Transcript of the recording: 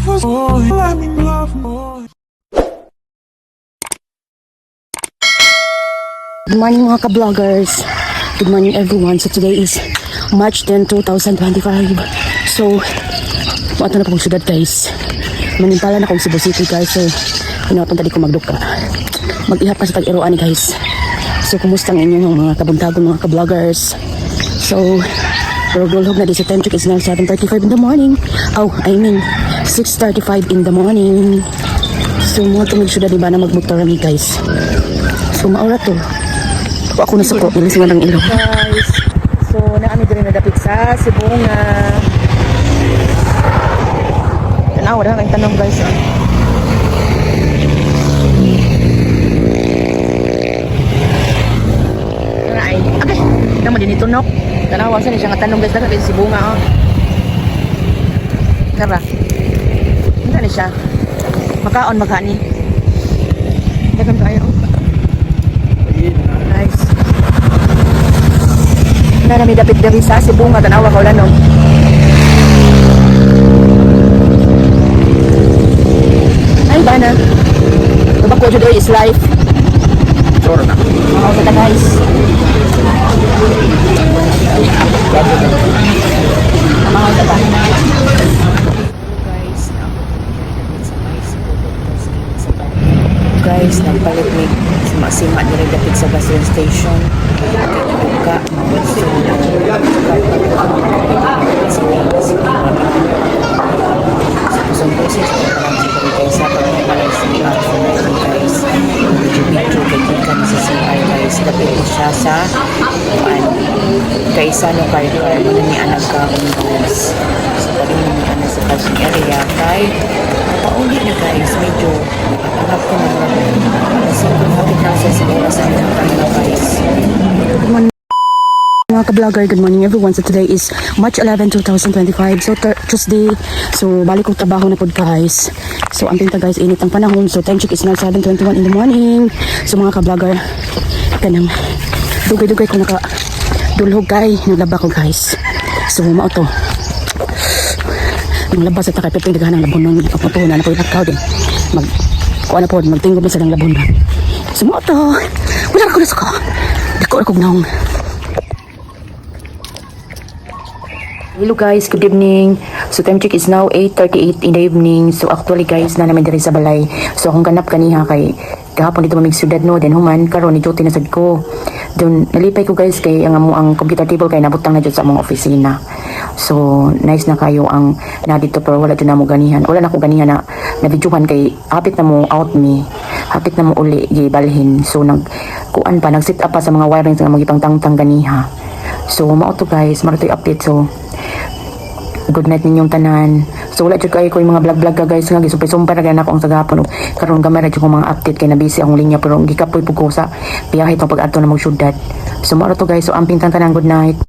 Good morning mga ka-vloggers. Good morning everyone. So today is March 10, 2025. So, mato na po kong syudad guys. Manimpala na akong Cebu City guys. So, pinatong tadi ko magduka. Mag-ihap pa sa tag-iroan guys. So, kumusta ang inyong mga kabuntagon mga ka-vloggers? So, rugulhog na di sa time check is now 7:35 in the morning. Oh, I mean 6:35 in the morning. So, mga tumig syudad diba na magmotor kami guys. So, maura to. Ako na sa ko, ilisingan ng ilong. Guys, so naami din na dapit sa Cebu nga. Tanaw, wala kang tanong guys. Alright, okay. Naman din ito, no? Tanaw, saan siya nga tanong guys, dapit sa Cebu nga, oh. Tara. Hindi na siya. Makaon, makani. Dagan kayo. Nice. Na nami dapit dari sa Cebu nga tanawa ka wala no. Ay bana. Tabako today is life. Sure na. Oh, sa guys. Mga sa ba. Guys, nagpalit ni sima-sima na rin dapit sa gasoline station. Buka, so kusong proses ko pa lang siguro guys sa pag-analyze ni action na rin guys. Medyo kay kan sa CI guys. Dapit siya sa kaysa no car mo na ni anak ka guys. So pag mo ni anak sa passing area kay pauli na guys, medyo hanap ko na kasi hapit na sa oras sa mga kanila guys. Good morning mga ka-vlogger, good morning everyone. So today is March 11, 2025. So Tuesday, so balik kong trabaho na po guys. So ang pinta guys, init ang panahon. So time check is now 7:21 in the morning. So mga ka-vlogger, kanang dugay-dugay ko nakadulhog kay naglaba ko guys. So mao to ang labas at nakapipin naghanang labon nung paputunan na po yung akaw din kuha na po magtinggob na sa ng labon sumuto wala ko na sa ko dako na kong naong. Hello guys, good evening. So time check is now 8:38 in the evening. So actually guys na namin diri sa balay. So akong ganap kaniha kay kahapon dito mamig syudad no then human karon ni duty na sad ko. Doon nalipay ko guys kay ang computer table kay nabutang na jud sa among opisina. So nice na kayo ang na dito pero wala jud na mo ganihan. Wala na ko ganihan na nabidyohan kay hapit na mo out me. Hapit na mo uli gibalhin. So kuan pa nag-set up pa sa mga wirings nga magipangtangtang ganiha. So mao to guys, mara toy update. So good night ninyong tanan. So wala jud kayo ko yung mga vlog ka guys nga gisumpay-sumpay ra gyud ako ang sagapon. Karon gamay ra jud ko mga update kay na busy akong linya pero gikapoy pug ko sa biyahe pag adto na mag syudad. So mao to guys, so amping tanan good night.